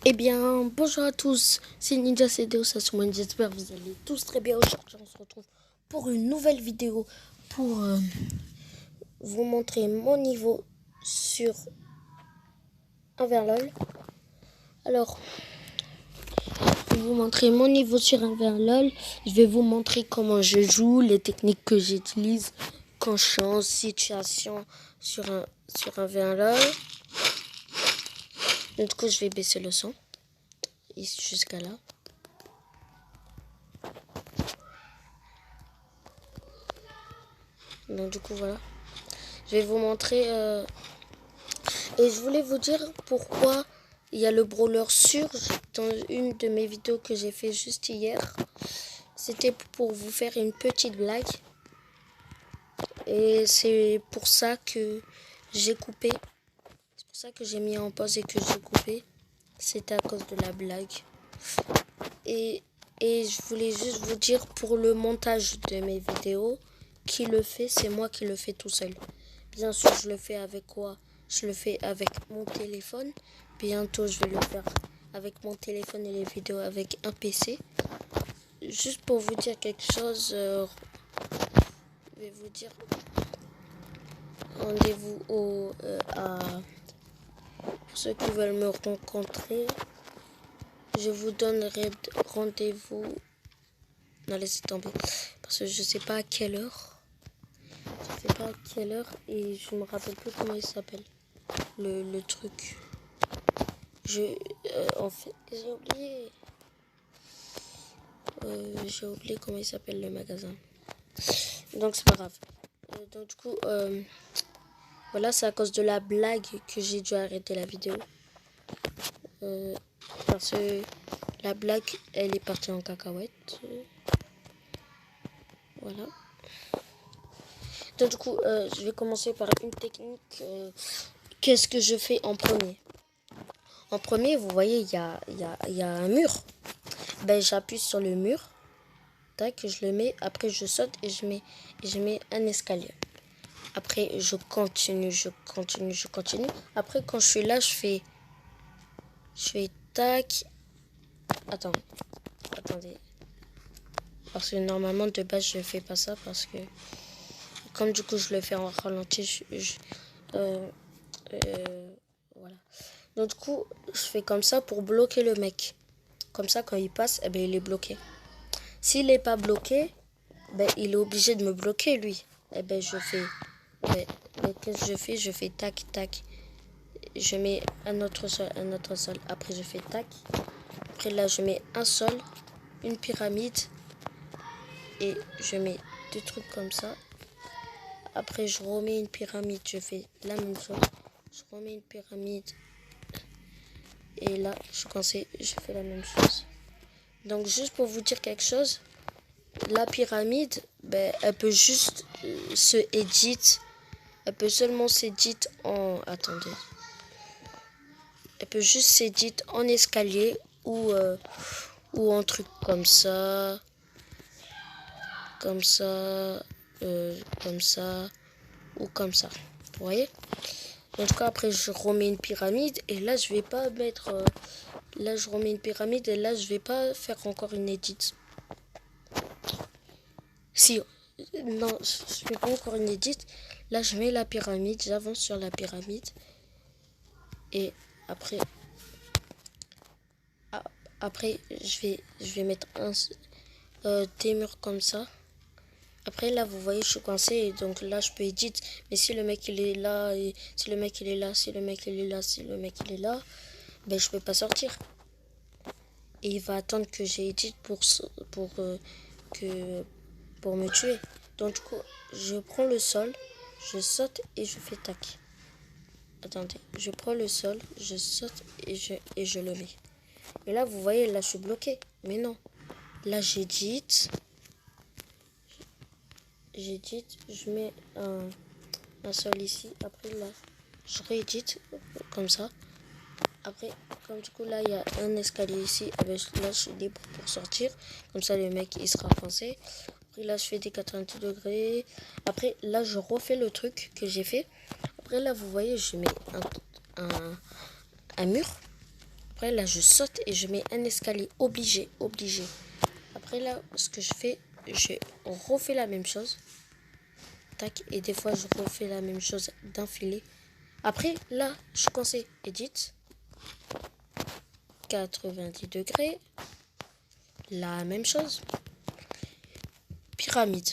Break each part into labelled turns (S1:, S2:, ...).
S1: Eh bien, bonjour à tous, c'est Ninja CDO Sassoumane, j'espère que vous allez tous très bien. Aujourd'hui, on se retrouve pour une nouvelle vidéo pour vous montrer mon niveau sur Inverlol. Alors, je vais vous montrer mon niveau sur Inverlol. Je vais vous montrer comment je joue, les techniques que j'utilise quand je suis en situation sur Inverlol. Du coup, je vais baisser le son jusqu'à là. Donc du coup voilà, je vais vous montrer et je voulais vous dire pourquoi il y a le brawler surge dans une de mes vidéos que j'ai fait juste hier. C'était pour vous faire une petite blague et c'est pour ça que j'ai coupé. C'est pour ça que j'ai mis en pause et que j'ai coupé. C'était à cause de la blague. Et je voulais juste vous dire pour le montage de mes vidéos, qui le fait, c'est moi qui le fais tout seul. Bien sûr, je le fais avec quoi? Je le fais avec mon téléphone. Bientôt, je vais le faire avec mon téléphone et les vidéos avec un PC. Juste pour vous dire quelque chose, je vais vous dire rendez-vous à pour ceux qui veulent me rencontrer. Je vous donnerai rendez-vous. Non, laissez tomber. Parce que je sais pas à quelle heure. Je sais pas à quelle heure et je me rappelle plus comment il s'appelle. Le truc. En fait, j'ai oublié comment il s'appelle le magasin. Donc c'est pas grave. Donc du coup, voilà, c'est à cause de la blague que j'ai dû arrêter la vidéo. Parce que la blague, elle est partie en cacahuète. Voilà. Donc du coup, je vais commencer par une technique. Qu'est-ce que je fais en premier? En premier, vous voyez, il y a un mur. Ben, j'appuie sur le mur. Tac, je le mets. Après, je saute et je mets un escalier. Après, je continue. Après, quand je suis là, je fais tac. Attendez. Parce que normalement, de base, je fais pas ça parce que comme du coup, je le fais en ralenti, voilà. Donc du coup, je fais comme ça pour bloquer le mec. Comme ça, quand il passe, eh ben, il est bloqué. S'il n'est pas bloqué, ben, il est obligé de me bloquer, lui. Eh ben, je fais... Ben, qu'est-ce que je fais? Je fais tac, tac. Je mets un autre sol. Après, je fais tac. Après, là, je mets un sol, une pyramide. Et je mets deux trucs comme ça. Après, je remets une pyramide. Je fais la même chose. Je remets une pyramide. Et là, je fais la même chose. Donc, juste pour vous dire quelque chose, la pyramide, ben, elle peut juste se edit. Elle peut seulement s'edit en... Attendez. Elle peut juste s'edit en escalier ou en truc comme ça. Comme ça. Comme ça. Ou comme ça. Vous voyez? En tout cas, après, je remets une pyramide. Et là, je vais pas mettre... là, je remets une pyramide. Et là, je vais pas faire encore une edit. Si... Non, je fais pas encore une edit. Là, je mets la pyramide. J'avance sur la pyramide. Et après... Après, je vais mettre des murs comme ça. Après, là, vous voyez, je suis coincé. Et donc là, je peux edit. Mais si le mec, il est là, et si le mec, il est là, si le mec, il est là, si le mec, il est là, ben, je peux pas sortir. Et il va attendre que j'ai edit pour me tuer. Donc, du coup, je prends le sol, je saute et je fais tac. Attendez, je prends le sol, je saute et je le mets. Et là, vous voyez, là, je suis bloqué. Mais non. Là, j'édite. Je mets un sol ici. Après, là, je réédite comme ça. Après, comme du coup, là, il y a un escalier ici. Et ben, là, je suis libre pour sortir. Comme ça, le mec, il sera coincé. Après, là, je fais des 90 degrés. Après, là, je refais le truc que j'ai fait. Après, là, vous voyez, je mets un mur. Après, là, je saute et je mets un escalier. Obligé. Après, là, ce que je fais, je refais la même chose. Tac. Et des fois, je refais la même chose d'un filet. Après, là, je conseille Edit. 90 degrés. La même chose. Pyramide.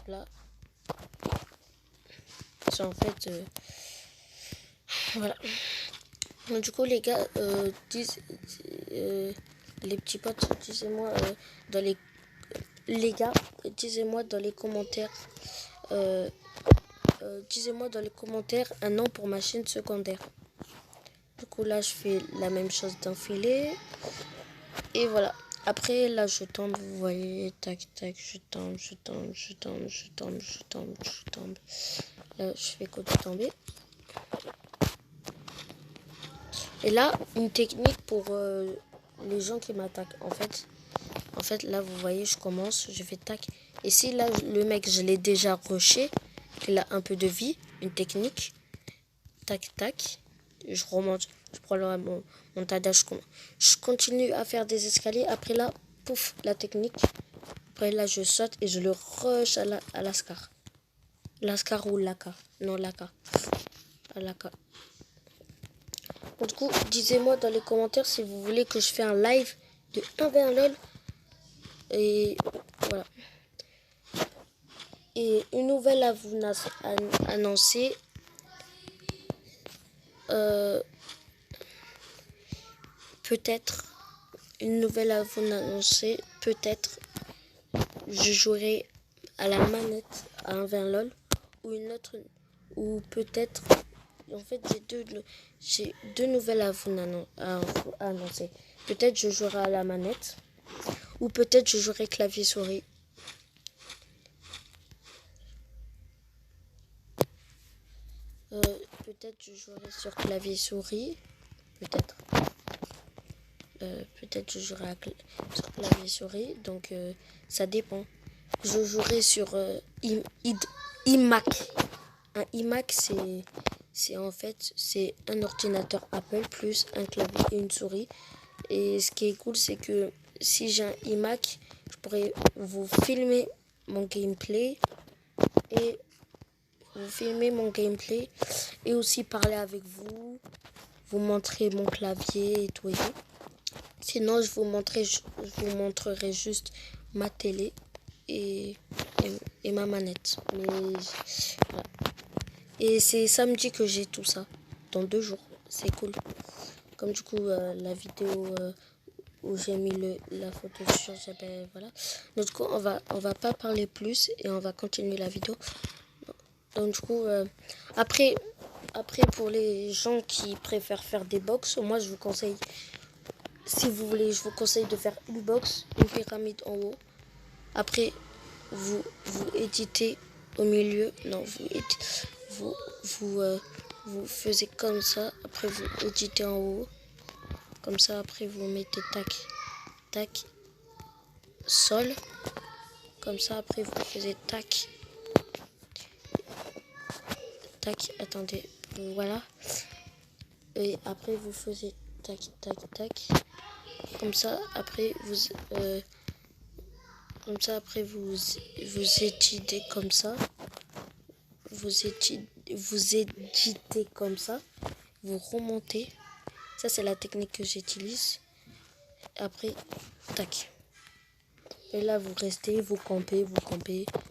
S1: Là. C'est en fait... voilà. Donc, du coup, les gars, les petits potes, disez-moi dans les... Les gars, disez-moi dans les commentaires... disez-moi dans les commentaires un nom pour ma chaîne secondaire. Du coup, là, je fais la même chose d'un filet. Et voilà. Après, là, je tombe, vous voyez, tac, tac, je tombe. Là, je fais que de tomber. Et là, une technique pour les gens qui m'attaquent. En fait, là, vous voyez, je commence, je fais tac. Et si là, le mec, je l'ai déjà rushé, qu'il a un peu de vie, une technique, tac, tac, je remonte, je prends mon tadage, je continue à faire des escaliers. Après là, pouf, la technique. Après là, je saute et je le rush à l'ascar. L'ascar ou l'aka. Non, l'aka. À l'aka. Du coup, disez-moi dans les commentaires si vous voulez que je fasse un live de 1v1 LOL. Et voilà. Et une nouvelle à vous annoncer. Peut-être. Une nouvelle à vous annoncer. Peut-être. Je jouerai à la manette à 1v1 LOL. Ou une autre. Ou peut-être. En fait, j'ai deux nouvelles à vous annoncer. Peut-être je jouerai à la manette. Ou peut-être je jouerai clavier-souris. Peut-être je jouerai sur clavier-souris. Peut-être. Peut-être je jouerai sur clavier-souris. Donc, ça dépend. Je jouerai sur iMac. Un iMac, c'est en fait c'est un ordinateur Apple plus un clavier et une souris. Et ce qui est cool, c'est que si j'ai un iMac, je pourrais vous filmer mon gameplay et aussi parler avec vous, vous montrer mon clavier et tout. Sinon, je vous montrerai juste ma télé et ma manette. Mais voilà. Et c'est samedi que j'ai tout ça. Dans 2 jours. C'est cool. Comme du coup, la vidéo où j'ai mis la photo sur... Ben, voilà. Donc du coup, on va pas parler plus et on va continuer la vidéo. Donc du coup, après pour les gens qui préfèrent faire des box, moi je vous conseille... Si vous voulez, je vous conseille de faire une box, une pyramide en haut. Après, vous éditez au milieu. Non, vous faites comme ça. Après, vous éditez en haut. Comme ça, après, vous mettez tac, tac, sol. Comme ça, après, vous faites tac, tac, attendez, voilà. Et après, vous faisiez tac, tac, tac. Comme ça, après, vous éditez comme ça. Vous éditez comme ça. Vous remontez. Ça, c'est la technique que j'utilise. Après, tac. Et là, vous restez, vous campez.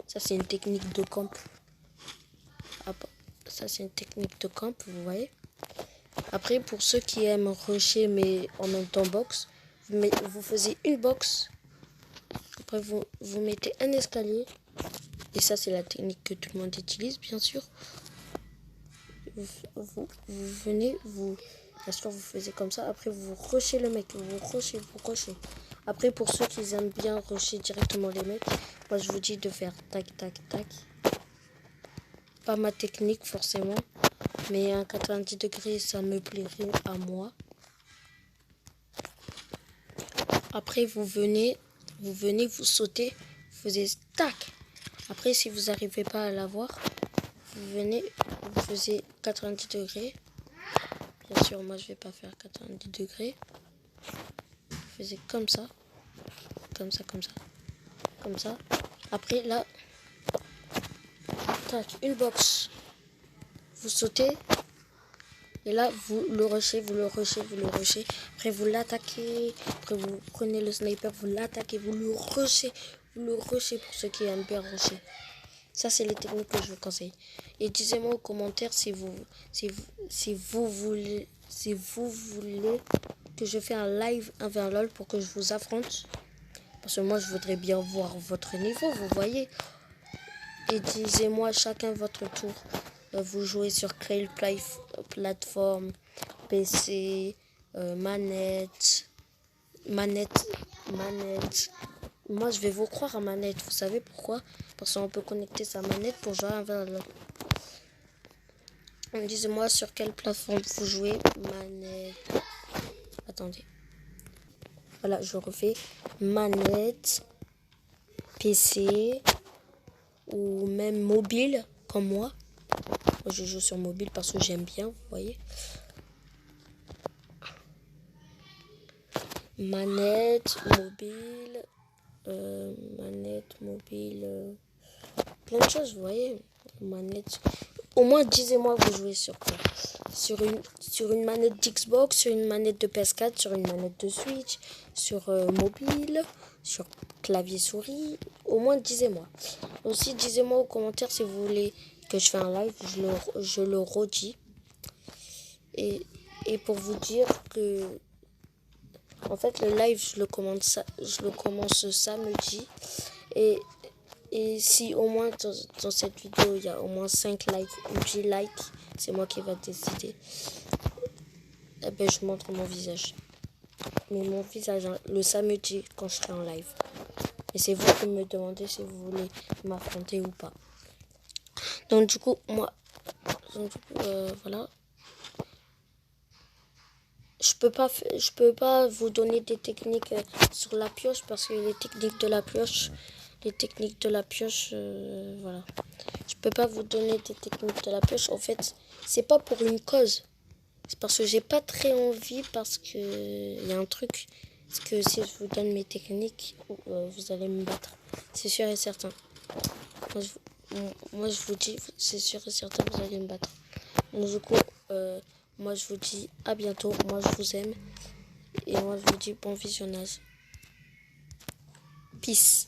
S1: Ça, c'est une technique de camp. Ça, c'est une technique de camp, vous voyez. Après, pour ceux qui aiment rusher, mais en même temps box, vous faisiez une box. Après, vous mettez un escalier. Et ça, c'est la technique que tout le monde utilise, bien sûr. Vous venez, bien sûr, vous faisiez comme ça. Après, vous rushez le mec. Vous rushez. Après, pour ceux qui aiment bien rusher directement les mecs, moi, je vous dis de faire tac, tac, tac. Pas ma technique, forcément. Mais un 90 degrés, ça me plairait à moi. Après, vous venez, vous sautez, vous faisiez tac. Après, si vous n'arrivez pas à l'avoir, vous venez, vous faisiez 90 degrés. Bien sûr, moi je vais pas faire 90 degrés. Vous faisiez comme ça, comme ça, comme ça, comme ça. Après là, tac, une box. Vous sautez. Et là, vous le rushez, vous le rushez, vous le rushez. Après, vous l'attaquez. Après, vous prenez le sniper, vous l'attaquez, vous le rushez. Vous le rushez pour ceux qui aiment bien rusher. Ça, c'est les techniques que je vous conseille. Et dites-moi aux commentaires si vous voulez que je fasse un live 1v1 LOL pour que je vous affronte. Parce que moi, je voudrais bien voir votre niveau, vous voyez. Et disez-moi chacun votre tour. Vous jouez sur quelle plateforme, PC, manette. Moi, je vais vous croire à manette. Vous savez pourquoi? Parce qu'on peut connecter sa manette pour jouer à un. Dites-moi sur quelle plateforme vous jouez. Manette. Attendez. Voilà, je refais. Manette, PC ou même mobile, comme moi. Moi, je joue sur mobile parce que j'aime bien, vous voyez. Manette, mobile, plein de choses, vous voyez. Manette. Au moins, disez-moi, vous jouez sur quoi? Sur une manette d'Xbox, sur une manette de PS4, sur une manette de Switch, sur mobile, sur clavier souris. Au moins, disez-moi. Aussi, disez-moi aux commentaires si vous voulez que je fasse un live. Je le redis. Et pour vous dire que en fait le live je le commence samedi et si au moins dans cette vidéo il y a au moins 5 likes ou 10 likes, c'est moi qui va décider. Eh ben je montre mon visage. Mais mon visage hein, le samedi quand je serai en live. Et c'est vous qui me demandez si vous voulez m'affronter ou pas. Donc du coup voilà. Je peux pas vous donner des techniques sur la pioche parce que les techniques de la pioche, voilà. Je peux pas vous donner des techniques de la pioche. En fait, c'est pas pour une cause. C'est parce que j'ai pas très envie parce que il y a un truc. Parce que si je vous donne mes techniques, vous allez me battre. C'est sûr et certain. Moi, je vous dis, c'est sûr et certain, vous allez me battre. Donc, du coup, moi, je vous dis à bientôt. Moi, je vous aime. Et moi, je vous dis bon visionnage. Peace.